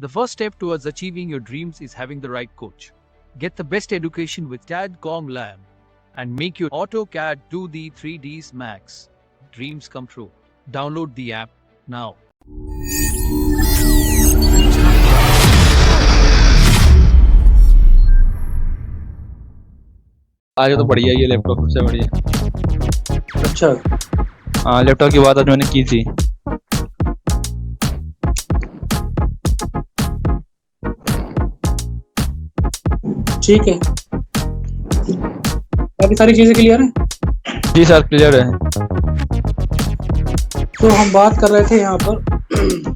The first step towards achieving your dreams is having the right coach. Get the best education with CAD.com Lab and make your AutoCAD 2D 3Ds Max dreams come true. Download the app now. आज तो बढ़िया ये laptop सबसे बढ़िया। अच्छा, हाँ, laptop की बात आज मैंने की थी। ठीक है। बाकी सारी चीजें क्लियर हैं? जी सर, क्लियर है। तो हम बात कर रहे थे यहाँ पर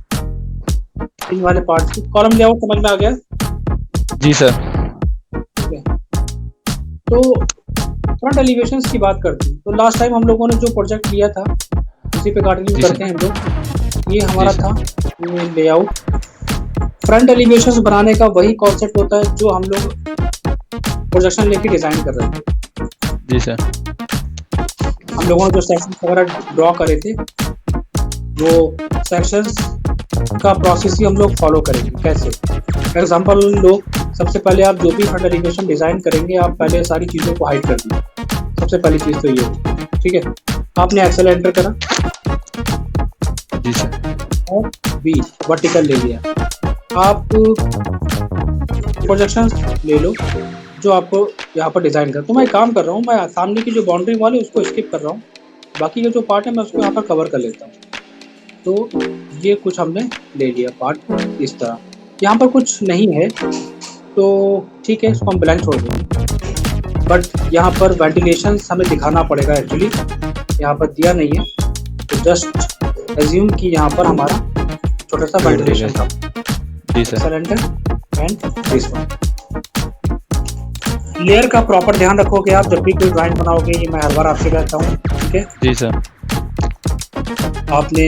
इन वाले पार्ट्स की। कॉलम लेआउट समझ में आ गया? जी सर। ठीक है। तो फ्रंट एलिवेशंस की बात करते हैं। तो लास्ट टाइम हम लोगों ने जो प्रोजेक्ट लिया था उसी पे कंटिन्यू करते हैं हम लोग। ये हमारा था लेआउट। फ्रंट एलिवेशंस बनाने का वही कॉन्सेप्ट होता है जो हम लोग प्रोजेक्शन लेके डिजाइन कर रहे थे। जी सर। हम लोगों ने जो सेक्शंस वगैरह ड्रॉ करे थे वो सेक्शंस का प्रोसेस ही हम लोग फॉलो करेंगे। कैसे? एग्जांपल लो, सबसे पहले आप जो भी फ्रंट एलिवेशन डिजाइन करेंगे आप पहले सारी चीज़ों को हाइड कर दीजिए। सबसे पहली चीज़ तो ये है। ठीक है, आपने एक्सेल एंटर करा। जी सर। और बी वर्टिकल ले लिया। आप प्रोजेक्शन ले लो जो आपको यहाँ पर डिज़ाइन कर। तो मैं काम कर रहा हूँ, मैं सामने की जो बाउंड्री वाली उसको स्किप कर रहा हूँ, बाकी का जो पार्ट है मैं उसको यहाँ पर कवर कर लेता हूँ। तो ये कुछ हमने ले लिया पार्ट इस तरह। यहाँ पर कुछ नहीं है तो ठीक है, इसको हम ब्लैंक छोड़ देंगे। बट यहाँ पर वेंटिलेशन हमें दिखाना पड़ेगा। एक्चुअली यहाँ पर दिया नहीं है, तो जस्ट एज्यूम कि यहाँ पर हमारा छोटा सा वेंटिलेशन था। जी sir. And this one. Layer का प्रॉपर ध्यान रखोगे आप जब भी कोई ड्राइंग बनाओगे, ये मैं हर बार आपसे कहता हूँ। ठीक है जी सर। आपने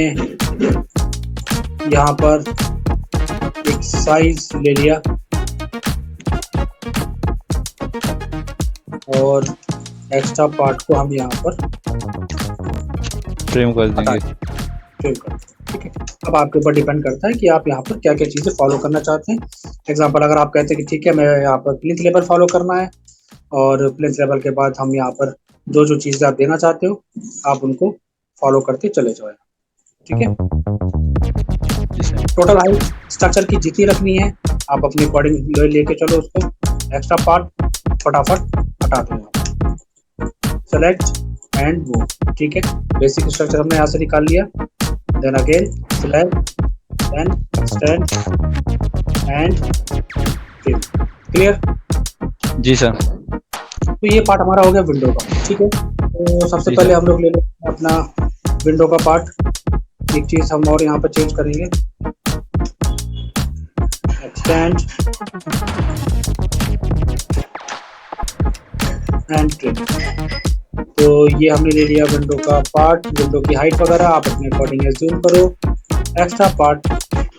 यहाँ पर एक साइज ले लिया और एक्स्ट्रा पार्ट को हम यहाँ पर ट्रिम कर देंगे। ठीक है। अब आपके ऊपर डिपेंड करता है कि आप यहाँ पर क्या क्या चीज़ें फॉलो करना चाहते हैं। एग्जांपल, अगर आप कहते हैं कि ठीक है मैं यहाँ पर प्लिंथ लेवल फॉलो करना है और प्लिंथ लेवल के बाद हम यहाँ पर जो जो चीज़ें आप देना चाहते हो आप उनको फॉलो करते चले जाओ। ठीक है। टोटल हाइट स्ट्रक्चर की जितनी रखनी है आप अपने अकॉर्डिंग लेके चलो उसको। एक्स्ट्रा पार्ट फटाफट हटा दो। सेलेक्ट एंड वो। ठीक है, बेसिक स्ट्रक्चर हमने यहाँ से निकाल लिया। Then again select, then extend and fill. Clear? जी सर। तो ये पार्ट हमारा हो गया विंडो का। ठीक है, तो सबसे पहले हम लोग ले लेंगे अपना विंडो का पार्ट। एक चीज हम और यहाँ पर चेंज करेंगे, एक्सटेंड एंड ट्रिम। तो ये हमने ले लिया विंडो का पार्ट। विंडो की हाइट वगैरह आप अपने अकॉर्डिंग एज्यूम करो। एक्स्ट्रा पार्ट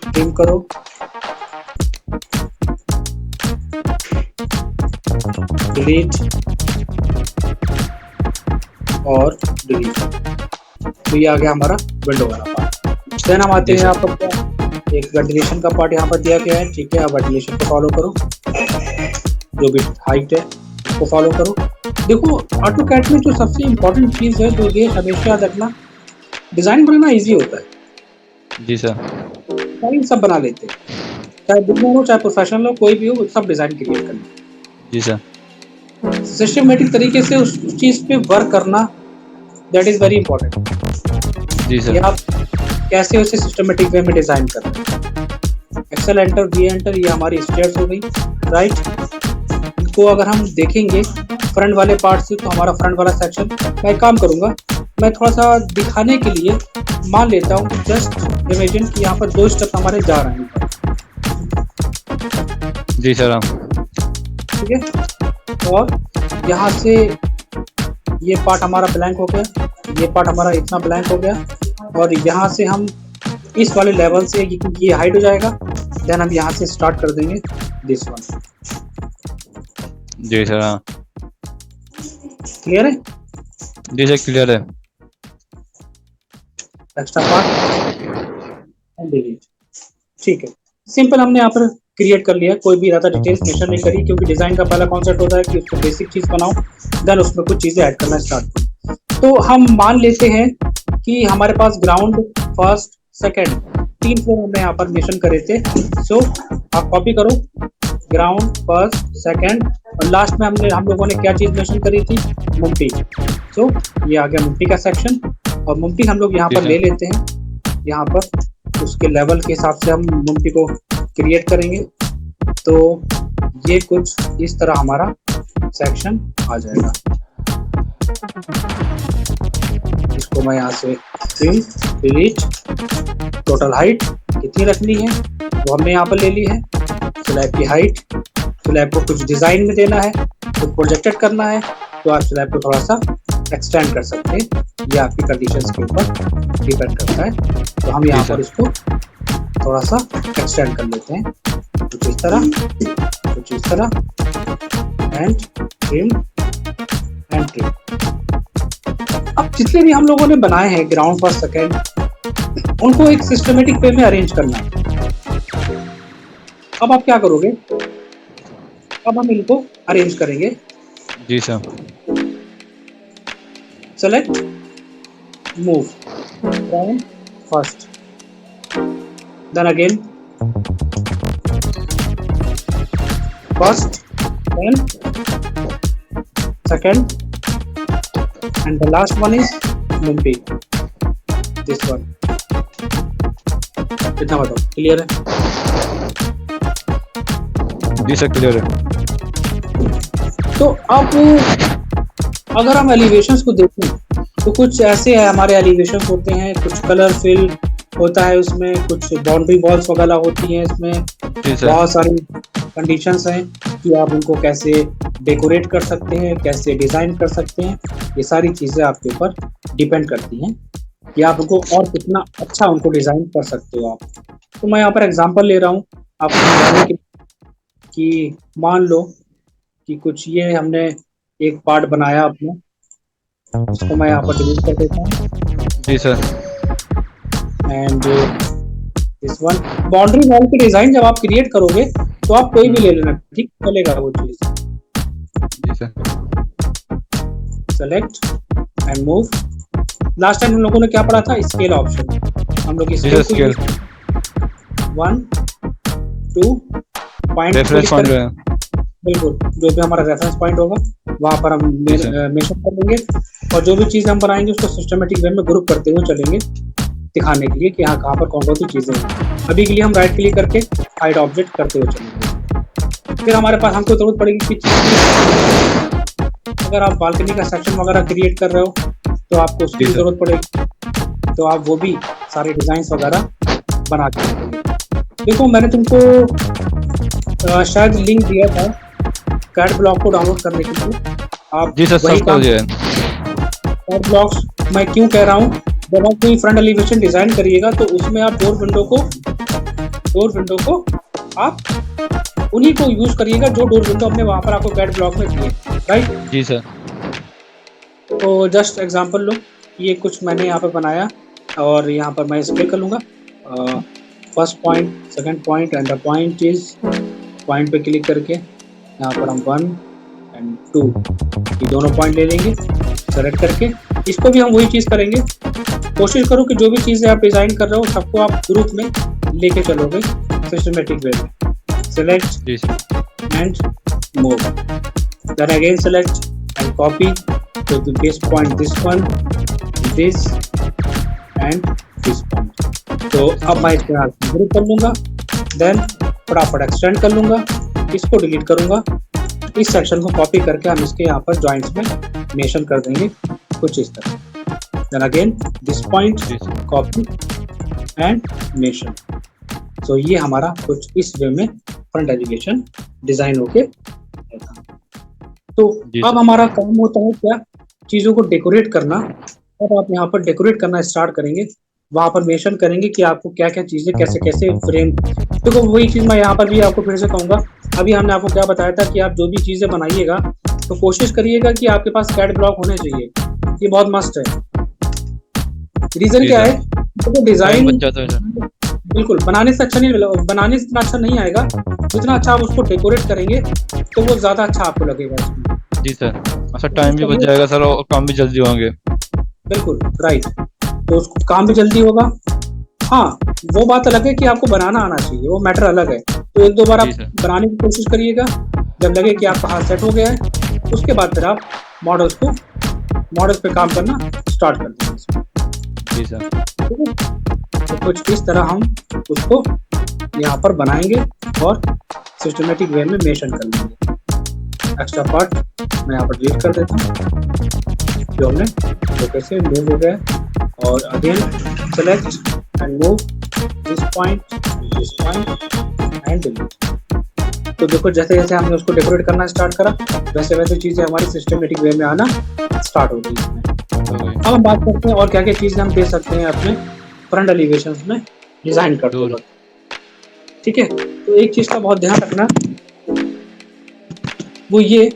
ट्रिम करो, डिलीट और डिलीट। तो ये आ गया हमारा विंडो वाला पार्ट। देन हम आते हैं यहाँ पर एक वेंटिलेशन का पार्ट यहाँ पर दिया गया है। ठीक है, आप वेंटिलेशन को फॉलो करो, जो भी हाइट है उसको फॉलो करो। देखो ऑटोकैड में जो सबसे इम्पोर्टेंट चीज़ है तो ये हमेशा याद रखना, डिज़ाइन बनाना इजी होता है। जी सर। डिज़ाइन सब बना लेते हैं, चाहे बिगिनर हो चाहे प्रोफेशनल हो, कोई भी हो, सब डिज़ाइन क्रिएट करना। जी सर। सिस्टमेटिक तरीके से उस चीज़ पे वर्क करना, दैट इज़ वेरी इंपॉर्टेंट। जी सर। आप कैसे उसे सिस्टमेटिक वे में डिज़ाइन कर रहे हैं। एक्सेल एंटर, वी एंटर, ये हमारी स्टेयर्स हो गई। राइट, इनको अगर हम देखेंगे फ्रंट वाले पार्ट से, तो हमारा फ्रंट वाला सेक्शन, मैं काम करूंगा, मैं थोड़ा सा दिखाने के लिए मान लेता हूँ, जस्ट इमेजिन कि यहाँ पर 2 स्टेप हमारे जा रहे हैं। जी सर। ठीक है, और यहाँ से ये पार्ट हमारा ब्लैंक हो गया, ये पार्ट हमारा इतना ब्लैंक हो गया, और यहाँ से हम इस वाले लेवल से ये हाइड हो जाएगा। देन हम यहाँ से स्टार्ट कर देंगे दिस वन। जी सर। क्लियर है? जी सर, क्लियर है। Extra part and delete. ठीक है, सिंपल हमने यहाँ पर क्रिएट कर लिया, कोई भी ज़्यादा डिटेल्स मेंशन नहीं करी, क्योंकि डिज़ाइन का पहला कॉन्सेप्ट होता है कि उसको बेसिक चीज़ बनाओ, देन उसमें कुछ चीज़ें ऐड करना स्टार्ट करो। तो हम मान लेते हैं कि हमारे पास ग्राउंड, फर्स्ट, सेकंड 3 फ्लोर हमने यहाँ पर मेंशन करे थे। सो आप कॉपी करो, ग्राउंड, फर्स्ट, सेकंड, और लास्ट में हम लोगों ने क्या चीज़ मेंशन करी थी? मुम्टी। सो ये आ गया मुम्टी का सेक्शन, और मुम्टी हम लोग यहाँ पर ले लेते हैं, यहाँ पर उसके लेवल के हिसाब से हम मुम्टी को क्रिएट करेंगे। तो ये कुछ इस तरह हमारा सेक्शन आ जाएगा। इसको मैं यहाँ से ट्रिम, डिलीट, टोटल हाइट कितनी रखनी है वो हमने यहाँ पर ले ली है। स्लैब की हाइट, स्लैब को कुछ डिजाइन में देना है, कुछ प्रोजेक्टेड करना है, तो आप स्लैब को थोड़ा सा एक्सटेंड कर सकते हैं, ये आपकी कंडीशंस के ऊपर डिपेंड करता है। तो हम यहाँ पर इसको थोड़ा सा एक्सटेंड कर लेते हैं, कुछ इस तरह, कुछ इस तरह, एंड ट्रिम एंड ट्रिम। अब जितने भी हम लोगों ने बनाए हैं ग्राउंड, फर्स्ट, सेकेंड, उनको एक सिस्टमेटिक वे में अरेंज करना है। अब आप क्या करोगे? अब हम इनको अरेंज करेंगे। जी sir. Select, move, ground, first, then again first, then second, and the last one is Mumpi. This one. कितना बताओ? क्लियर है? जी सर क्लियर है। तो अब अगर हम एलिवेशंस को देखें तो कुछ ऐसे है, हमारे एलिवेशंस होते हैं, कुछ कलर फिल होता है उसमें, कुछ बाउंड्री वॉल्स वगैरह होती हैं इसमें, बहुत सारी कंडीशंस हैं कि आप उनको कैसे डेकोरेट कर सकते हैं, कैसे डिज़ाइन कर सकते हैं। ये सारी चीज़ें आपके ऊपर डिपेंड करती हैं कि आप उनको और कितना अच्छा उनको डिज़ाइन कर सकते हो आप। तो मैं यहाँ पर एग्जांपल ले रहा हूँ आपको समझाने के कि मान लो कि कुछ ये हमने एक पार्ट बनाया अपने, इसको मैं यहाँ पर डिलीट कर देता हूँ। जी sir. And this one, boundary wall की डिज़ाइन जब आप क्रिएट करोगे तो आप कोई भी ले लेना, ठीक चलेगा वो चीज़। जी sir. Select and move. Last time हम लोगों ने क्या पढ़ा था? Scale option. हम लोग स्केल 1 2 पॉइंट, बिल्कुल जो भी हमारा रेफरेंस पॉइंट होगा वहां पर हम मेंशन कर देंगे, और जो भी चीज़ हम बनाएंगे उसको सिस्टमेटिक वे में ग्रुप करते हुए चलेंगे, दिखाने के लिए कि हाँ कहाँ पर कौन कौन सी चीज़ें हैं। अभी के लिए हम राइट क्लिक करके हाइड ऑब्जेक्ट करते हुए चलेंगे। फिर हमारे पास हमको जरूरत पड़ेगी कि अगर आप बालकनी का सेक्शन वगैरह क्रिएट कर रहे हो तो आपको उसकी जरूरत पड़ेगी, तो आप वो भी सारे डिजाइन वगैरह बना के रखेंगे। देखो मैंने तुमको शायद लिंक दिया था कैड ब्लॉक को डाउनलोड करने के लिए। आप जी सर सब कर दिया। कैड ब्लॉक्स मैं क्यों कह रहा हूँ, जब आप कोई फ्रंट एलिवेशन डिजाइन करिएगा तो उसमें आप डोर विंडो को आप उन्हीं को यूज करिएगा जो डोर विंडो हमने वहां पर आपको कैड ब्लॉक में दिए, राइट? जी सर। तो जस्ट एग्जांपल लो, ये कुछ मैंने यहाँ पे बनाया और यहाँ पर मैं स्केल कर लूँगा। First point, second point and the point is, point पे क्लिक करके यहाँ पर हम 1 एंड 2 ये दोनों पॉइंट ले लेंगे सेलेक्ट करके। इसको भी हम वही चीज़ करेंगे, कोशिश करो कि जो भी चीज़ें आप डिज़ाइन कर रहे हो सबको आप ग्रुप में लेके चलोगे सिस्टमेटिक वे में। Select and move, then again select and copy to the base point, this one, this and this point। तो अब मैं इसको यहाँ ग्रुप कर लूँगा, देन फटाफट एक्सटेंड कर लूँगा, इसको डिलीट करूँगा, इस सेक्शन को कॉपी करके हम इसके यहाँ पर जॉइंट्स में मेंशन कर देंगे कुछ इस तरह। Then again this point copy and mention. तो ये हमारा कुछ इस वे में फ्रंट एलिवेशन डिजाइन होके रहता। तो अब हमारा काम होता है क्या, चीज़ों को डेकोरेट करना। अब आप यहाँ पर डेकोरेट करना स्टार्ट करेंगे, वहाँ पर मेंशन करेंगे कि आपको क्या क्या चीज़ें कैसे कैसे फ्रेम। तो वही चीज़ मैं यहाँ पर भी आपको फिर से कहूँगा, अभी हमने आपको क्या बताया था कि आप जो भी चीज़ें बनाइएगा तो कोशिश करिएगा कि आपके पास कैड ब्लॉक होने चाहिए, ये बहुत मस्ट है। रीज़न क्या है, तो डिज़ाइन बिल्कुल बनाने से अच्छा नहीं, बनाने से इतना अच्छा नहीं आएगा, जितना अच्छा आप उसको डेकोरेट करेंगे तो वो ज़्यादा अच्छा आपको लगेगा इसमें। जी सर, अच्छा टाइम भी बच जाएगा सर और काम भी जल्दी होंगे। बिल्कुल राइट, तो उसको काम भी जल्दी होगा। हाँ, वो बात अलग है कि आपको बनाना आना चाहिए, वो मैटर अलग है। तो एक दो बार आप जी सर। बनाने की कोशिश करिएगा, जब लगे कि आपका हाथ सेट हो गया है, उसके बाद फिर आप मॉडल्स पे काम करना स्टार्ट कर देंगे। जी सर। ठीक है, तो कुछ इस तरह हम उसको यहाँ पर बनाएंगे और सिस्टमेटिक वे में मेंशन कर लेंगे। एक्स्ट्रा पार्ट मैं यहाँ पर डिलीट कर देता हूँ जो हमने लोके से मूव हो गया है, और again select and move this point and delete. तो देखो जैसे जैसे हमने उसको डेकोरेट करना स्टार्ट करा, वैसे वैसे चीज़ें हमारी सिस्टमेटिक वे में आना स्टार्ट हो गई इसमें। अब हम बात करते हैं और क्या क्या चीज़ें हम दे सकते हैं अपने फ्रंट एलिवेशंस में डिज़ाइन करते वक्त। ठीक है, तो एक चीज़ का बहुत ध्यान रखना, वो ये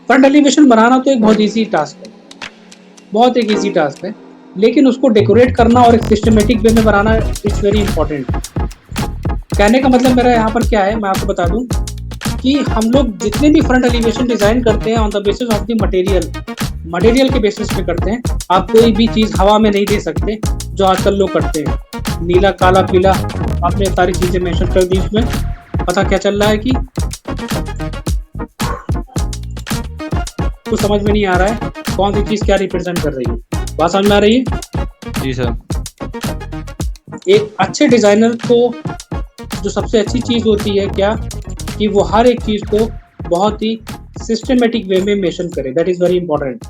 फ्रंट एलिवेशन बनाना तो एक बहुत ईजी टास्क है, बहुत एक ईजी टास्क है, लेकिन उसको डेकोरेट करना और एक सिस्टमेटिक वे में बनाना इट्स वेरी इंपॉर्टेंट। कहने का मतलब मेरा यहाँ पर क्या है, मैं आपको बता दूं कि हम लोग जितने भी फ्रंट एलिवेशन डिज़ाइन करते हैं on the basis of the material के बेसिस पे करते हैं। आप कोई भी चीज़ हवा में नहीं दे सकते जो आजकल लोग करते हैं। नीला काला पीला आपने सारी चीज़ें मेंशन कर दी, उसमें पता क्या चल रहा है कि कुछ समझ में नहीं आ रहा है कौन सी चीज़ क्या रिप्रेजेंट कर रही है। बात समझ में आ रही है? जी सर। एक अच्छे डिज़ाइनर को जो सबसे अच्छी चीज़ होती है क्या, कि वो हर एक चीज़ को बहुत ही सिस्टमेटिक वे में मेंशन करे। दैट इज़ वेरी इंपॉर्टेंट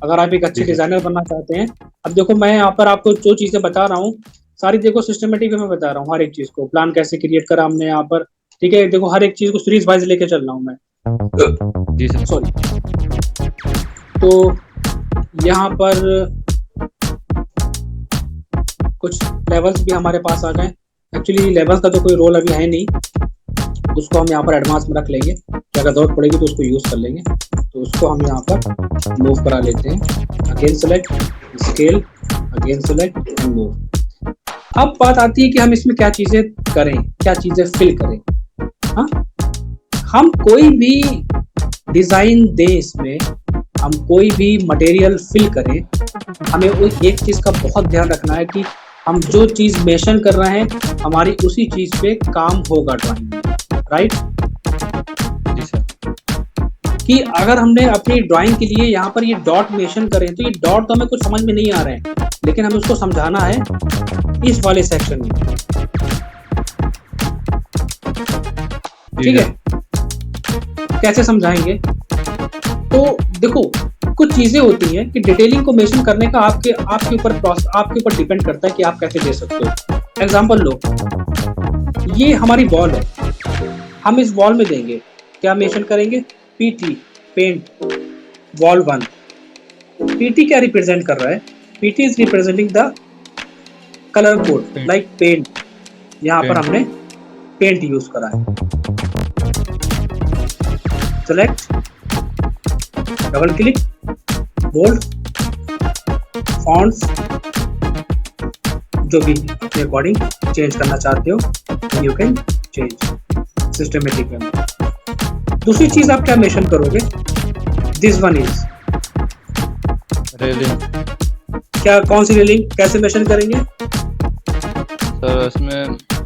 अगर आप एक अच्छे डिज़ाइनर बनना चाहते हैं। अब देखो मैं यहाँ पर आपको जो चीज़ें बता रहा हूँ सारी देखो सिस्टमेटिक वे में बता रहा हूँ, हर एक चीज़ को प्लान कैसे क्रिएट करा हमने यहाँ पर। ठीक है, देखो हर एक चीज़ को सीरीज वाइज लेके चल रहा हूँ मैं। जी सर। सॉरी, तो यहाँ पर कुछ लेवल्स भी हमारे पास आ गए। एक्चुअली लेवल्स का तो कोई रोल अभी है नहीं, उसको हम यहाँ पर एडवांस में रख लेंगे कि अगर जरूरत पड़ेगी तो उसको यूज़ कर लेंगे। तो उसको हम यहाँ पर मूव करा लेते हैं। Again select scale, again select and move. अब बात आती है कि हम इसमें क्या चीज़ें करें, क्या चीज़ें फिल करें। हाँ, हम कोई भी डिज़ाइन दें, इसमें हम कोई भी मटेरियल फिल करें, हमें एक चीज़ का बहुत ध्यान रखना है कि हम जो चीज़ मेंशन कर रहे हैं हमारी उसी चीज़ पे काम होगा ड्राइंग में, राइट? जी सर। कि अगर हमने अपनी ड्राइंग के लिए यहाँ पर ये डॉट मेंशन करें तो ये डॉट तो हमें कुछ समझ में नहीं आ रहे हैं, लेकिन हमें उसको समझाना है इस वाले सेक्शन में। ठीक है, कैसे समझाएंगे? तो देखो कुछ चीजें होती हैं कि डिटेलिंग को मेंशन करने का आपके ऊपर डिपेंड करता है कि आप कैसे दे सकते हो। एग्जांपल लो, ये हमारी वॉल है, हम इस वॉल में देंगे क्या मेंशन करेंगे? PT, paint wall 1। पीटी क्या रिप्रेजेंट कर रहा है? PT is representing the colour code like paint. यहाँ पर हमने पेंट यूज करा है। Select, double click, bold, fonts जो भी अपने अकॉर्डिंग चेंज करना चाहते हो you can change systematic way में। दूसरी चीज आप क्या मेंशन करोगे? This one is railing. क्या, कौन सी रेलिंग कैसे मेंशन करेंगे? सर इसमें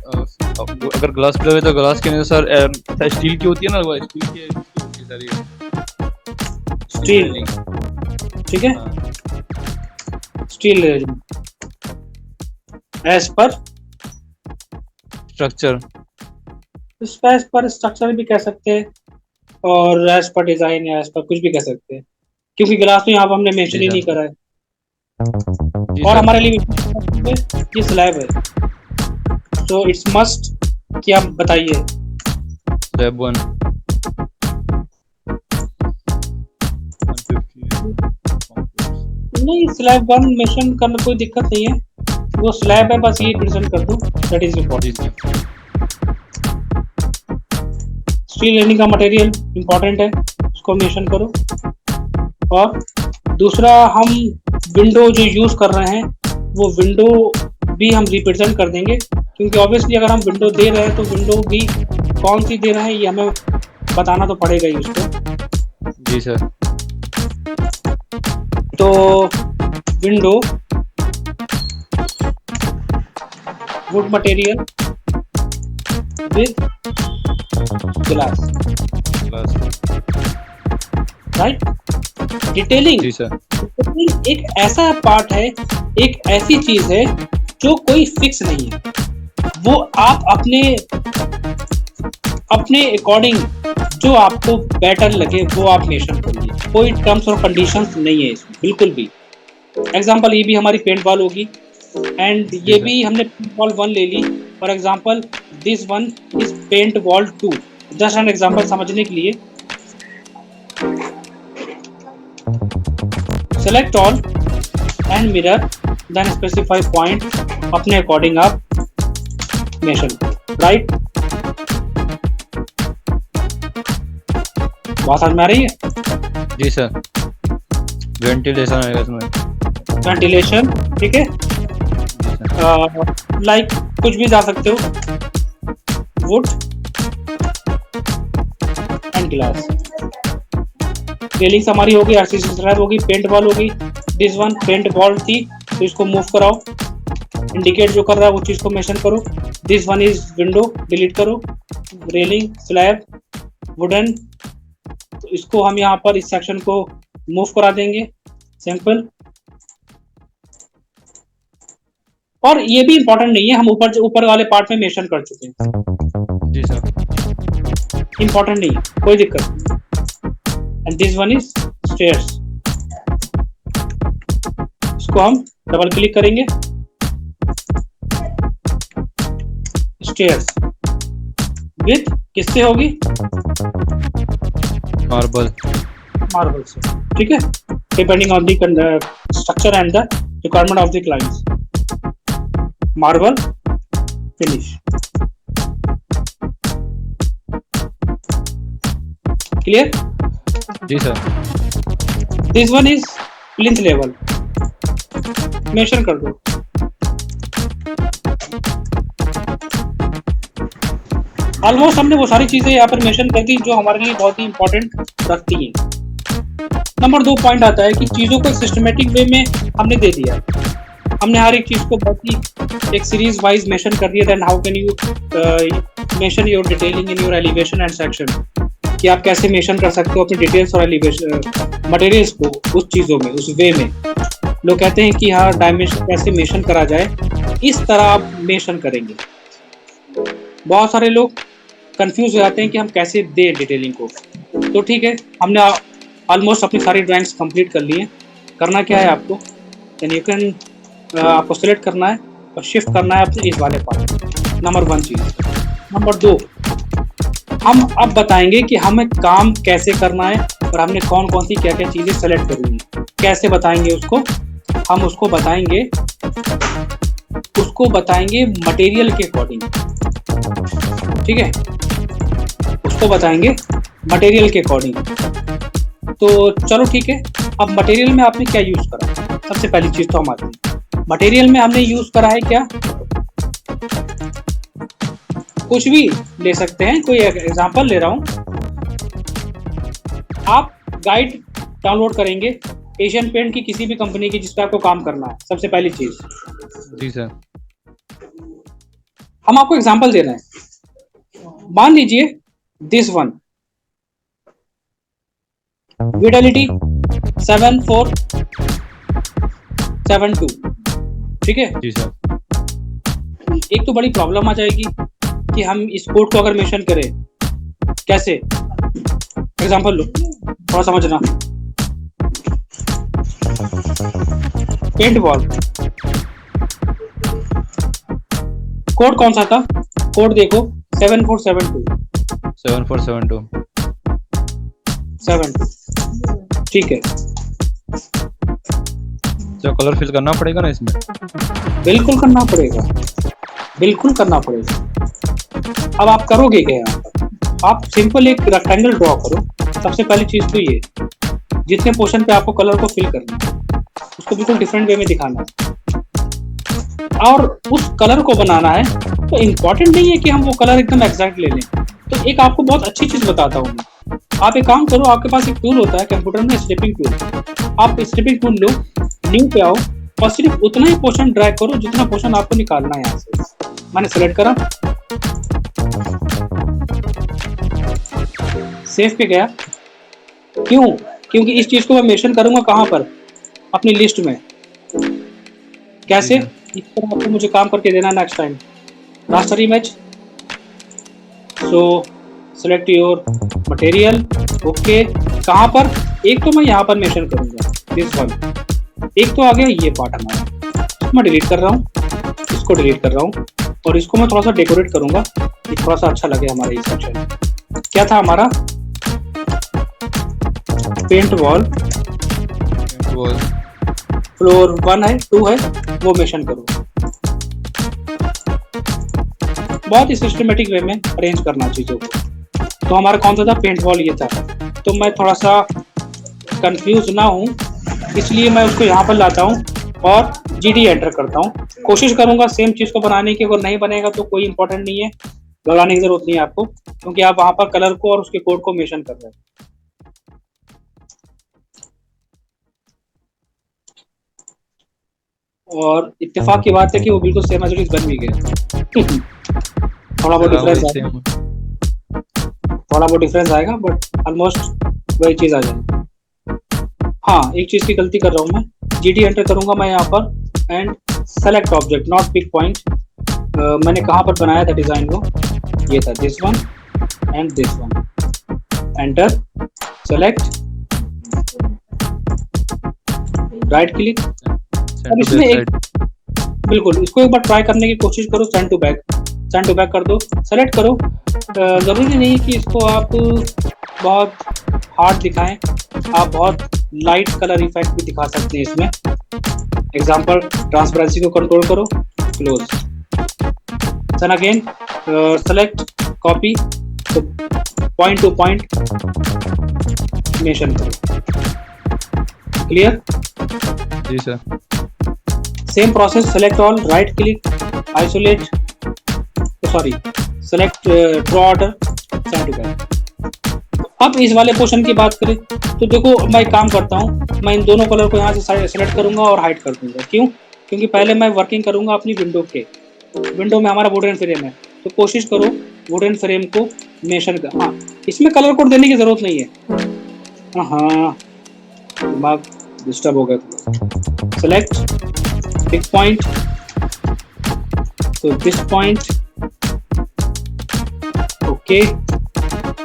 अगर ग्लास लगे तो ग्लास के नहीं, सर स्टील की होती है ना, वो स्टील की होती है सारी। स्टील, ठीक है, स्टील एज पर स्ट्रक्चर, एज पर स्ट्रक्चर भी कह सकते हैं और एज पर डिजाइन या एज पर कुछ भी कह सकते हैं, क्योंकि ग्लास तो यहाँ पर हमने मेंशन ही नहीं करा है। और हमारे लिए ये स्लैब है, तो इट्स मस्ट कि आप बताइए। स्लैब 1 नहीं, स्लैब 1 मेंशन करना कोई दिक्कत नहीं है, वो स्लैब है, बस ये प्रेजेंट कर दो, that is important. Steel railing का मटेरियल इंपॉर्टेंट है, उसको मेंशन करो। और दूसरा, हम विंडो जो यूज कर रहे हैं वो विंडो भी हम रिप्रेजेंट कर देंगे क्योंकि ऑब्वियसली अगर हम विंडो दे रहे हैं तो विंडो भी कौन सी दे रहे हैं ये हमें बताना तो पड़ेगा ही उसको। जी सर। तो window wood material with glass, right. Detailing जी सर। एक ऐसा पार्ट है, एक ऐसी चीज है जो कोई फिक्स नहीं है, वो आप अपने अकॉर्डिंग जो आपको बेटर लगे वो आप मेंशन करिए। कोई टर्म्स और कंडीशंस नहीं है इसमें बिल्कुल भी। एग्जांपल ये भी हमारी पेंट वॉल होगी एंड ये भी हमने पेंट वॉल 1 ले ली। For example this one is paint wall 2, just an example समझने के लिए। Select all and mirror then specify point, अपने अकॉर्डिंग आप मेंशन करो, राइट। बात समझ में आ रही है? जी सर। वेंटिलेशन आएगा इसमें। वेंटिलेशन, ठीक है। लाइक कुछ भी जा सकते हो, वुड एंड ग्लास। रेलिंग्स हमारी होगी, आरसीसी स्लैब होगी, पेंट वॉल होगी। दिस वन पेंट वॉल थी तो इसको मूव कराओ, इंडिकेट जो कर रहा है वो चीज को मेंशन करो। This one is window, delete करो। रेलिंग, स्लैब, वुडन, तो इसको हम यहाँ पर इस सेक्शन को मूव करा देंगे, सिंपल। और ये भी इंपॉर्टेंट नहीं है, हम ऊपर वाले पार्ट में मेंशन कर चुके हैं। जी सर। इंपॉर्टेंट नहीं, कोई दिक्कत नहीं। And this one is stairs, इसको हम डबल क्लिक करेंगे। स्टेयर्स विथ किससे होगी? मार्बल से, ठीक है। Depending on the structure and the requirement of the clients. Marble finish, clear? जी sir. This one is plinth level, mention कर दो। ऑलमोस्ट हमने वो सारी चीजें यहाँ पर मेंशन कर दी जो हमारे लिए बहुत ही इंपॉर्टेंट रखती हैं। नंबर 2 पॉइंट आता है कि चीजों को सिस्टमेटिक वे में हमने दे दिया, हमने हर एक चीज को बहुत ही एक सीरीज वाइज मेंशन कर दिया। Then how can you mention your detailing in your elevation and section, कि आप कैसे मेंशन कर सकते हो अपने डिटेल्स और एलिवेशन मटेरियल्स को उस चीज़ों में, उस वे में। लोग कहते हैं कि हाँ डायमेंशन कैसे मेंशन करा जाए, इस तरह आप मेंशन करेंगे। बहुत सारे लोग कंफ्यूज हो जाते हैं कि हम कैसे दें डिटेलिंग को। तो ठीक है, हमने ऑलमोस्ट अपनी सारी ड्राइंग्स कंप्लीट कर ली हैं। करना क्या है आपको, यू कैन आपको सिलेक्ट करना है और शिफ्ट करना है अपने इस वाले पार्ट। नंबर 1 चीज़। नंबर 2, हम अब बताएंगे कि हमें काम कैसे करना है और हमने कौन कौन सी क्या क्या चीज़ें सेलेक्ट करनी है। कैसे बताएंगे उसको, हम उसको बताएंगे मटेरियल के अकॉर्डिंग, ठीक है। उसको बताएंगे मटेरियल के अकॉर्डिंग। तो चलो ठीक है, अब मटेरियल में आपने क्या यूज़ करा, सबसे पहली चीज़ तो हम आते हैं। मटेरियल में हमने यूज़ करा है क्या, कुछ भी ले सकते हैं। कोई एग्जांपल ले रहा हूं, आप गाइड डाउनलोड करेंगे एशियन पेंट की, किसी भी कंपनी की जिस पे आपको काम करना है। सबसे पहली चीज, जी सर। हम आपको एग्जांपल दे रहे हैं। मान लीजिए दिस वन विडालिटी 7472, ठीक है। जी सर। एक तो बड़ी प्रॉब्लम आ जाएगी कि हम इस कोड को अगर मेंशन करें कैसे। एग्जांपल लो, थोड़ा समझना। पेंट वॉल कोड कौन सा था, कोड देखो 7472 ठीक है। तो कलर फिल करना पड़ेगा ना इसमें? बिल्कुल करना पड़ेगा, बिल्कुल करना पड़ेगा। अब आप करोगे क्या यहाँ पर, आप सिंपल एक रेक्टेंगल ड्रॉ करो। सबसे पहली चीज तो ये, जितने पोर्शन पे आपको कलर को फिल करना है उसको बिल्कुल डिफरेंट वे में दिखाना है। और उस कलर को बनाना है, तो इम्पोर्टेंट नहीं है कि हम वो कलर एकदम एग्जैक्ट ले लें। तो एक आपको बहुत अच्छी चीज़ बताता हूँ मैं। आप एक काम करो, आपके पास एक टूल होता है कंप्यूटर में, स्निपिंग टूल। आप स्निपिंग टूल लो, न्यू पे आओ और सिर्फ उतना ही पोर्शन ड्रैग करो जितना पोर्शन आपको निकालना है यहाँ से। मैंने सेलेक्ट करा, सेव पे गया। क्यों? क्योंकि इस चीज़ को मैं मेंशन करूंगा कहाँ पर, अपनी लिस्ट में। कैसे? इस पर आपको मुझे काम करके देना next time. Raster image, so select your material. Okay, कहाँ पर? एक तो मैं यहाँ पर मेंशन करूंगा, दिस वन। एक तो आ गया ये पार्ट हमारा, इसको मैं डिलीट कर रहा हूँ, इसको डिलीट कर रहा हूँ और इसको मैं थोड़ा सा डेकोरेट करूंगा कि थोड़ा सा अच्छा लगे हमारा ये सेक्शन। क्या था हमारा? पेंट वॉल, फ्लोर 1 है, 2 है, वो मेंशन करो। बहुत ही सिस्टमेटिक वे में अरेंज करना चीज़ों को। तो हमारा कौन सा था? पेंट वॉल ये था। तो मैं थोड़ा सा कंफ्यूज ना हूँ, इसलिए मैं उसको यहाँ पर लाता हूँ और GD एंटर करता हूँ। कोशिश करूँगा सेम चीज़ को बनाने की। अगर नहीं बनेगा तो कोई इंपॉर्टेंट नहीं है, लगाने की जरूरत नहीं है आपको, क्योंकि आप वहाँ पर कलर को और उसके कोड को मेंशन कर रहे हैं। और इत्तेफाक की बात है कि वो बिल्कुल सेम एज इट इज बन भी गया। थोड़ा बहुत डिफरेंस आएगा, थोड़ा बहुत डिफरेंस आएगा, बट ऑलमोस्ट वही चीज़ आ जाएगी। हाँ, एक चीज़ की गलती कर रहा हूँ मैं। GD एंटर करूँगा मैं यहाँ पर and select object, not pick point. मैंने कहाँ पर बनाया था डिज़ाइन को? ये था, this one and this one. Enter, select, right click. अब इसमें एक बिल्कुल इसको एक बार ट्राई करने की कोशिश करो। Send to back, send to back कर दो, सेलेक्ट करो। ज़रूरी नहीं कि इसको आप बहुत हार्ड दिखाएं, आप बहुत लाइट कलर इफेक्ट भी दिखा सकते हैं इसमें। एग्जांपल, ट्रांसपेरेंसी को कंट्रोल करो, close, then again select, copy, तो पॉइंट टू पॉइंट मेंशन करो। क्लियर? जी sir. Same process, select all, right click, isolate, sorry select draw order, send to back. अब इस वाले पोर्शन की बात करें तो देखो, मैं एक काम करता हूँ, मैं इन दोनों कलर को यहाँ से सेलेक्ट करूंगा और हाइड कर दूंगा। क्यों? क्योंकि पहले मैं वर्किंग करूंगा अपनी विंडो के। विंडो में हमारा वुडन फ्रेम है, तो कोशिश करो वुडन फ्रेम को मेंशन कर। हाँ, इसमें कलर कोड देने की जरूरत नहीं है। हाँ, दिमाग डिस्टर्ब हो गया थोड़ा। सेलेक्ट, पिक पॉइंट, तो दिस पॉइंट, ओके।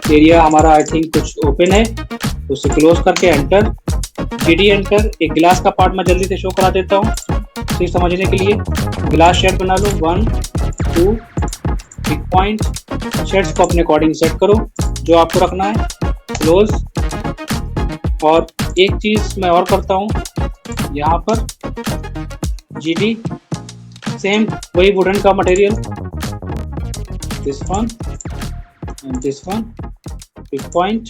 एरिया हमारा आई थिंक कुछ ओपन है, तो उसे क्लोज करके एंटर, GD एंटर। एक गिलास का पार्ट मैं जल्दी से शो करा देता हूँ सिर्फ समझने के लिए। गिलास शेड बना लो, 1 2, पिक पॉइंट, शेड्स को अपने अकॉर्डिंग सेट करो जो आपको रखना है, क्लोज। और एक चीज़ मैं और करता हूँ, यहाँ पर GD, सेम वही वुडन का material, this one and this one, pick point,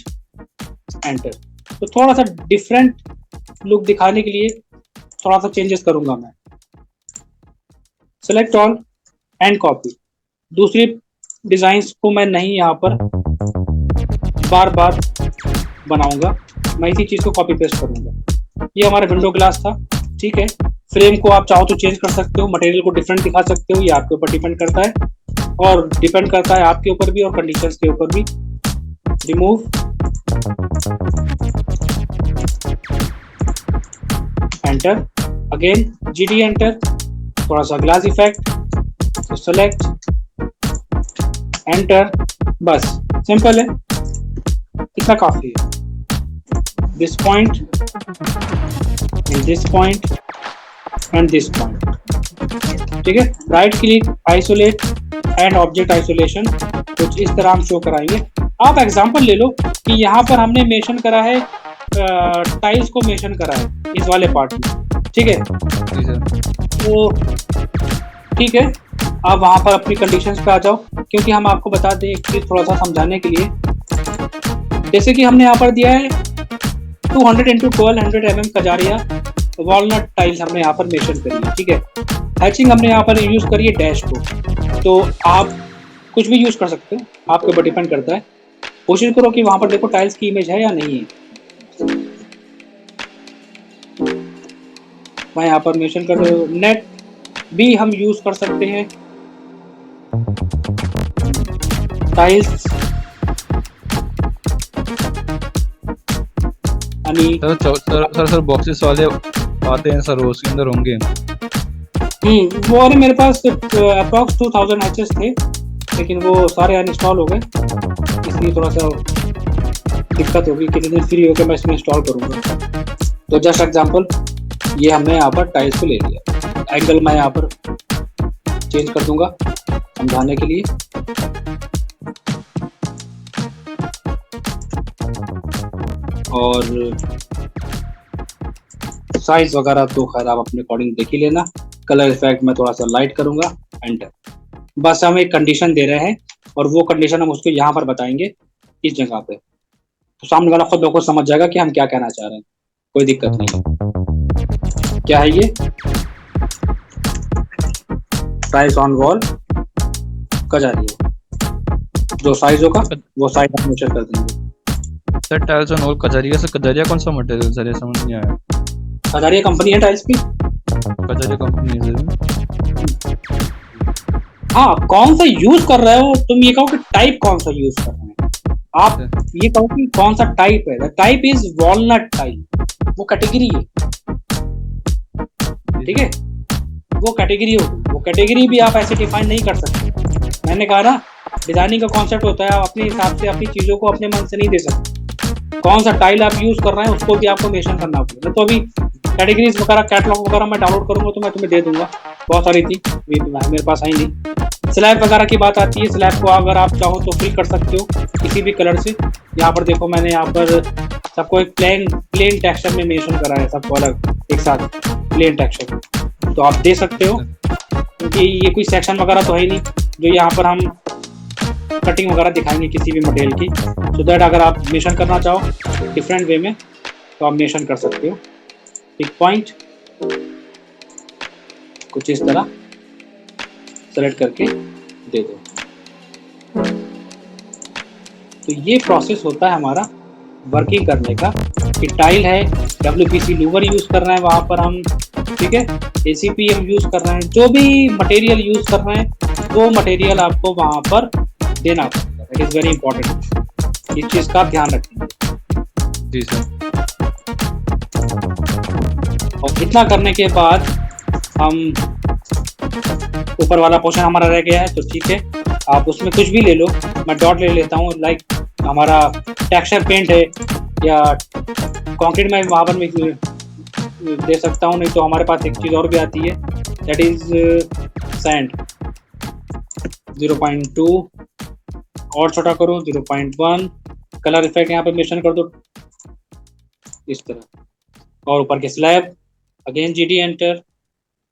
enter. तो थोड़ा सा डिफरेंट लुक दिखाने के लिए थोड़ा सा चेंजेस करूंगा मैं। Select all and copy. दूसरी डिजाइन्स को मैं नहीं यहाँ पर बार बार बनाऊंगा, मैं इसी चीज को कॉपी पेस्ट करूंगा। ये हमारा विंडो ग्लास था, ठीक है। फ्रेम को आप चाहो तो चेंज कर सकते हो, मटेरियल को डिफरेंट दिखा सकते हो, ये आपके ऊपर डिपेंड करता है, और डिपेंड करता है आपके ऊपर भी और कंडीशंस के ऊपर भी। Remove, enter, again GD enter, थोड़ा सा ग्लास इफेक्ट, तो सेलेक्ट, एंटर, बस सिंपल है, इतना काफी है। This point and this point and this point, ठीक है। Right click, isolate and object isolation, कुछ इस तरह हम शो कराएंगे। आप एग्जांपल ले लो कि यहाँ पर हमने मेंशन करा है, टाइल्स को मेंशन करा है इस वाले पार्ट में, ठीक है। तो ठीक है, आप वहाँ पर अपनी कंडीशंस पे आ जाओ, क्योंकि हम आपको बता दें एक चीज़ थोड़ा सा समझाने के लिए। जैसे कि हमने यहाँ पर दिया है 200 × 1200 mm कजारिया वॉलनट टाइल्स हमने यहाँ पर मेंशन करी है, ठीक है। हैचिंग हमने यहाँ पर यूज़ करी है डैश को, तो आप कुछ भी यूज़ कर सकते हो, आपके ऊपर डिपेंड करता है। कोशिश करो कि वहाँ पर देखो टाइल्स की इमेज है या नहीं है। मैं यहाँ पर मेंशन कर रहा हूँ। नेट भी हम यूज़ कर सकते हैं, टाइल्स यानी सर बॉक्सेस वाले आते हैं सर, वो उसके अंदर होंगे। वो वाले मेरे पास अप्रॉक्स 2000 एचएस थे, लेकिन वो सारे अनइंस्टॉल हो गए, इसलिए थोड़ा सा दिक्कत होगी। कितने दिन फ्री होकर मैं इसमें इंस्टॉल करूँगा। तो जस्ट एग्जांपल, ये हमने यहाँ पर टाइल्स को ले लिया। एंगल मैं यहाँ पर चेंज कर दूंगा समझाने के लिए। और साइज वगैरह तो खैर आप अपने अकॉर्डिंग देख ही लेना। कलर इफेक्ट मैं थोड़ा सा लाइट करूंगा, एंटर। बस हम एक कंडीशन दे रहे हैं और वो कंडीशन हम उसको यहाँ पर बताएंगे इस जगह पे, तो सामने वाला खुद ब खुद समझ जाएगा कि हम क्या कहना चाह रहे हैं। कोई दिक्कत नहीं। क्या है ये? टाइल्स ऑन वॉल कजारिया, जो साइज होगा वो साइज हम मेंशन कर देंगे। Sir tiles on wall Kajaria से, कजारिया कौन सा मटेरियल सर, ये समझ नहीं आया। कजारिया कंपनी है टाइल्स की। कजारिया कंपनी है। हाँ, कौन सा यूज कर रहे हो तुम, ये कहो कि टाइप कौन सा यूज कर रहे हैं आप, ये कहो कि कौन सा टाइप है। टाइप इज वॉलनट टाइप, वो कैटेगरी है, ठीक है, वो कैटेगरी होगी। वो कैटेगरी भी आप ऐसे डिफाइन नहीं कर सकते। मैंने कहा ना, डिजाइनिंग का कॉन्सेप्ट होता है, आप अपने हिसाब से अपनी चीजों को अपने मन से नहीं दे सकते। कौन सा टाइल आप यूज कर रहे हैं उसको भी आपको मेंशन करना पड़ेगा। तो अभी कैटेगरीज वगैरह, कैटलॉग वगैरह मैं डाउनलोड करूंगा तो मैं तुम्हें दे दूंगा। बहुत सारी थी, मेरे पास आई नहीं। स्लैब वगैरह की बात आती है, स्लैब को अगर आप चाहो तो फिल कर सकते हो किसी भी कलर से। यहाँ पर देखो, मैंने यहाँ पर सबको एक प्लेन टेक्सचर में मेंशन करा है, सबको अलग एक साथ प्लेन टेक्सचर, तो आप दे सकते हो। क्योंकि ये कोई सेक्शन वगैरह तो है ही नहीं जो यहाँ पर हम कटिंग वगैरह दिखाएंगे किसी भी मटेरियल की, सो दैट अगर आप मेंशन करना चाहो डिफरेंट वे में तो आप मेंशन कर सकते हो। एक पॉइंट कुछ इस तरह सेलेक्ट करके दे दो। तो ये प्रोसेस होता है हमारा वर्किंग करने का, कि टाइल है, WPC लूवर यूज कर रहे हैं वहां पर हम, ठीक है, ACP हम यूज कर रहे हैं, जो भी मटेरियल यूज कर रहे हैं वो मटेरियल आपको वहां पर देना पड़ेगा। इट इज वेरी इंपॉर्टेंट, इस चीज का ध्यान रखेंगे। जी सर। और इतना करने के बाद हम, ऊपर वाला पोर्शन हमारा रह गया है, तो ठीक है, आप उसमें कुछ भी ले लो। मैं डॉट ले लेता हूँ, लाइक हमारा टेक्सचर पेंट है या कंक्रीट में वहाँ पर दे सकता हूँ। नहीं तो हमारे पास एक चीज़ और भी आती है, दैट इज सैंड। 0.2 और छोटा करो, 0.1। कलर इफेक्ट यहाँ पर मेंशन कर दो इस तरह, और ऊपर के slab again GD enter,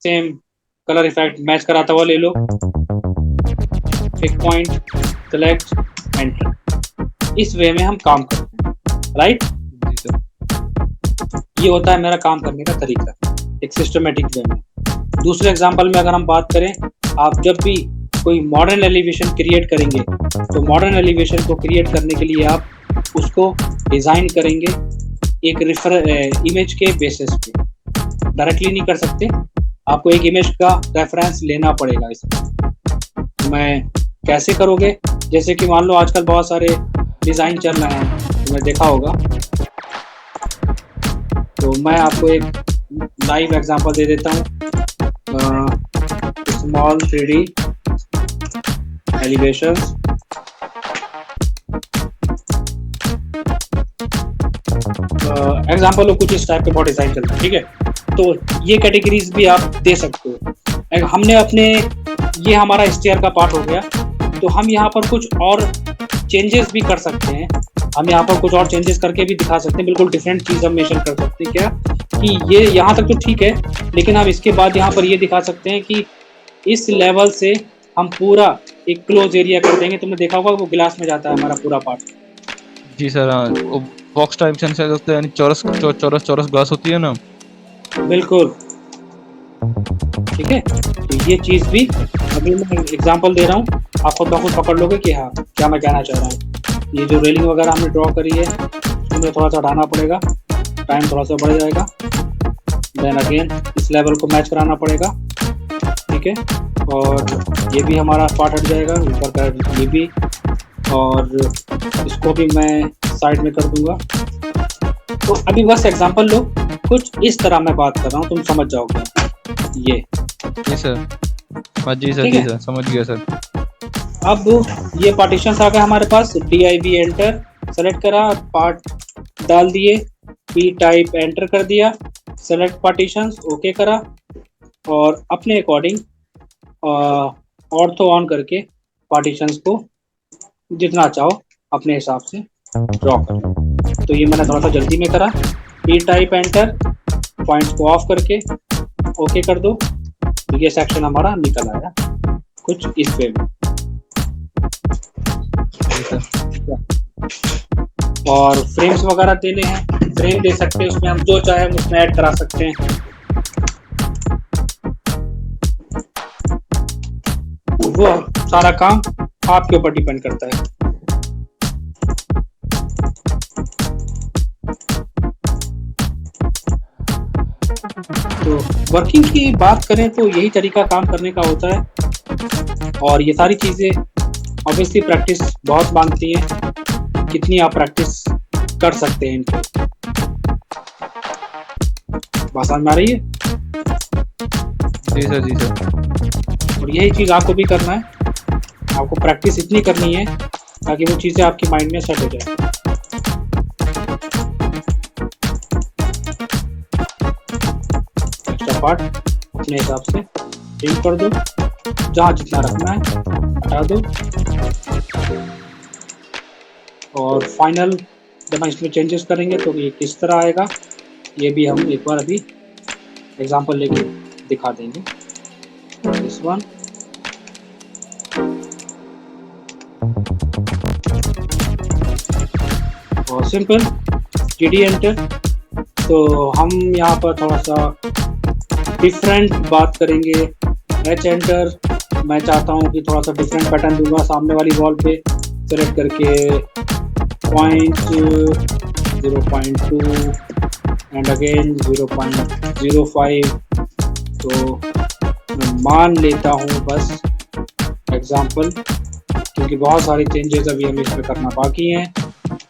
same colour effect match कराता हुआ ले लो, एक पॉइंट सेलेक्ट एंटर। इस वे में हम काम करते हैं, राइट। ये होता है मेरा काम करने का तरीका, एक सिस्टमेटिक वे में। दूसरे एग्जांपल में अगर हम बात करें, आप जब भी कोई मॉडर्न एलिवेशन क्रिएट करेंगे, तो मॉडर्न एलिवेशन को क्रिएट करने के लिए आप उसको डिज़ाइन करेंगे एक इमेज के बेसिस पे, डायरेक्टली नहीं कर सकते। आपको एक इमेज का रेफरेंस लेना पड़ेगा। इसमें मैं कैसे करोगे, जैसे कि मान लो आजकल बहुत सारे डिज़ाइन चल रहे हैं, तुमने देखा होगा, तो मैं आपको एक लाइव एग्जांपल दे देता हूँ। स्मॉल 3D एलिवेशंस, एग्जांपल कुछ इस टाइप के बहुत डिज़ाइन चलते हैं, ठीक है। तो ये कैटेगरीज भी आप दे सकते हो। हमने अपने, ये हमारा स्टेयर का पार्ट हो गया, तो हम यहाँ पर कुछ और चेंजेस भी कर सकते हैं। हम यहाँ पर कुछ और चेंजेस करके भी दिखा सकते हैं, बिल्कुल डिफरेंट चीज़ हम मेंशन कर सकते हैं। क्या कि ये यहाँ तक तो ठीक है, लेकिन हम इसके बाद यहाँ पर ये दिखा सकते हैं कि इस लेवल से हम पूरा एक क्लोज एरिया कर देंगे। तुमने देखा होगा वो गिलास में जाता है हमारा पूरा पार्ट। जी सर, हाँ, वो बॉक्स टाइप से होता है, यानी चौरस ग्लास होती है ना। बिल्कुल, ठीक है। तो ये चीज़ भी अभी मैं एग्जांपल दे रहा हूँ, आप खुद ब खुद पकड़ लोगे कि हाँ क्या मैं कहना चाह रहा हूँ। ये जो रेलिंग वगैरह हमने ड्रॉ करी है उसको मुझे थोड़ा सा हटाना पड़ेगा, टाइम थोड़ा सा बढ़ जाएगा। देन अगेन इस लेवल को मैच कराना पड़ेगा, ठीक है। और ये भी हमारा पार्ट हट जाएगा ऊपर का, ये भी, और इसको भी मैं साइड में कर दूंगा। तो अभी बस एग्जांपल लो, कुछ इस तरह मैं बात कर रहा हूँ, तुम समझ जाओगे ये। जी सर। हाँ जी सर, ठीक जी है। सर, समझ गया सर। अब ये पार्टीशंस आ गए हमारे पास, DIB एंटर सेलेक्ट करा, पार्ट डाल दिए, P टाइप एंटर कर दिया, सेलेक्ट पार्टीशंस ओके करा, और अपने अकॉर्डिंग ऑर्थो ऑन करके पार्टीशंस को जितना चाहो अपने हिसाब से ड्रॉ करो। तो ये मैंने थोड़ा सा जल्दी में करा, P टाइप एंटर, पॉइंट्स को ऑफ करके ओके कर दो, तो ये सेक्शन हमारा निकल आया कुछ इस वे में। जी सर। और फ्रेम्स वगैरह देने हैं, फ्रेम दे सकते हैं, उसमें हम जो चाहे हम उसमें ऐड करा सकते हैं। वो सारा काम आपके ऊपर डिपेंड करता है। तो वर्किंग की बात करें तो यही तरीका काम करने का होता है, और ये सारी चीज़ें ऑब्वियसली प्रैक्टिस बहुत मांगती हैं, कितनी आप प्रैक्टिस कर सकते हैं इनको। बात समझ में आ रही है? जी सर, जी सर। और यही चीज़ आपको भी करना है, आपको प्रैक्टिस इतनी करनी है ताकि वो चीज़ें आपकी माइंड में सेट हो जाए। एक्स्ट्रा पार्ट अपने हिसाब से चेंज कर दो, जहाँ जितना रखना है हटा दो, और फाइनल जब हम इसमें चेंजेस करेंगे तो ये किस तरह आएगा ये भी हम एक बार अभी एग्जांपल लेके दिखा देंगे। दिस वन, और सिंपल GD एंटर। तो हम यहाँ पर थोड़ा सा डिफरेंट बात करेंगे। H एंटर, मैं चाहता हूँ कि थोड़ा सा डिफरेंट पैटर्न दूंगा सामने वाली वॉल पे, सेलेक्ट करके पॉइंट 0.2 एंड अगेन 0.05। तो मैं मान लेता हूँ बस एग्जांपल, क्योंकि बहुत सारे चेंजेस अभी हमें इसमें करना बाकी हैं।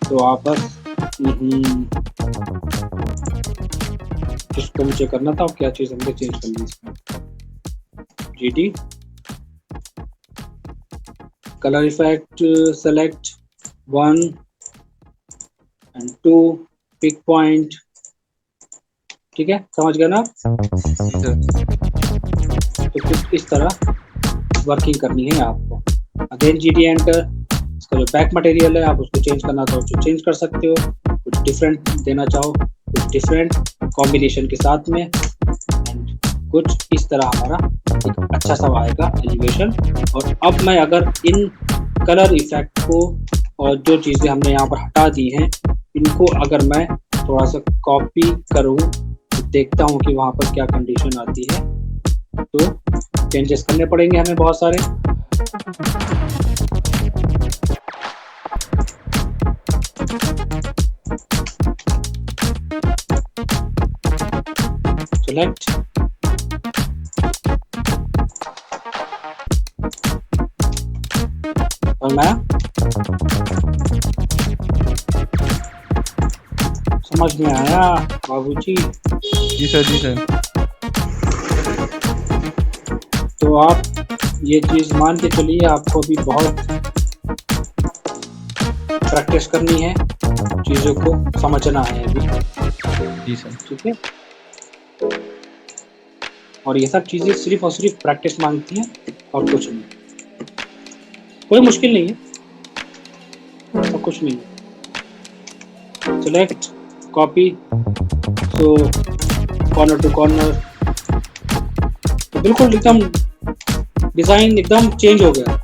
तो आप बस जिसको मुझे करना था, क्या चीज़ हमने चेंज कर ली इसमें, GD colour effect, select 1 and 2 pick point, ठीक है, समझ गए ना? तो कुछ इस तरह वर्किंग करनी है आपको। अगेन GD एंटर, इसका जो बैक मटेरियल है आप उसको चेंज करना चाहो तो चेंज कर सकते हो, कुछ डिफरेंट देना चाहो कुछ डिफरेंट कॉम्बिनेशन के साथ में, एंड कुछ इस तरह हमारा एक अच्छा सा आएगा एलिवेशन। और अब मैं अगर इन कलर इफेक्ट को और जो चीज़ें हमने यहाँ पर हटा दी हैं इनको अगर मैं थोड़ा सा कॉपी करूँ तो देखता हूँ कि वहाँ पर क्या कंडीशन आती है। तो चेंजेस करने पड़ेंगे हमें बहुत सारे। सेलेक्ट, और मैं समझ में आया बाबूजी? जी सर, जी सर। तो आप ये चीज़ मान के चलिए, आपको भी बहुत प्रैक्टिस करनी है, चीज़ों को समझना है अभी। जी सर। ठीक है, और ये सब चीज़ें सिर्फ और सिर्फ प्रैक्टिस मांगती हैं और कुछ नहीं। कोई मुश्किल नहीं है, सब कुछ नहीं है। Select, copy, so corner to corner, तो बिल्कुल एकदम डिज़ाइन एकदम चेंज हो गया।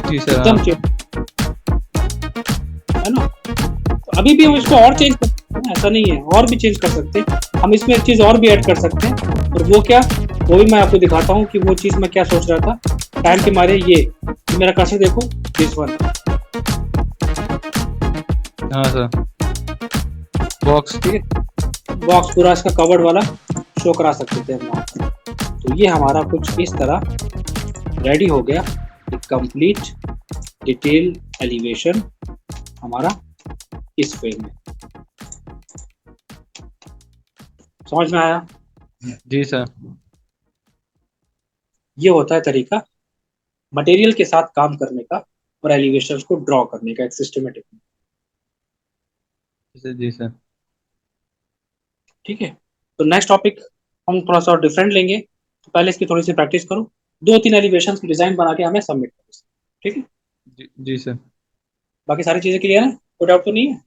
जी सर। एकदम चेंज है ना? तो अभी भी हम इसको और चेंज कर सकते हैं, ऐसा नहीं है, और भी चेंज कर सकते हैं हम। इसमें एक चीज़ और भी ऐड कर सकते हैं, और वो क्या, वो भी मैं आपको दिखाता हूँ कि वो चीज़ मैं क्या सोच रहा था टाइम के मारे। ये मेरा कर्सर देखो, दिस वन। हाँ सर, बॉक्स। ठीक है, बॉक्स पूरा इसका कवर्ड वाला शो करा सकते थे हम यहाँ पर। तो ये हमारा कुछ इस तरह रेडी हो गया, एक कंप्लीट डिटेल एलिवेशन हमारा इस फ्रेम में। समझ में आया? जी सर। ये होता है तरीका मटेरियल के साथ काम करने का और एलिवेशंस को ड्रॉ करने का, एक सिस्टमेटिक। जी सर। ठीक है, तो नेक्स्ट टॉपिक हम थोड़ा सा डिफरेंट लेंगे। तो पहले इसकी थोड़ी सी प्रैक्टिस करो, 2-3 एलिवेशन की डिजाइन बना के हमें सबमिट करो। ठीक है, जी सर। बाकी सारी चीजें क्लियर है, कोई डाउट तो नहीं है?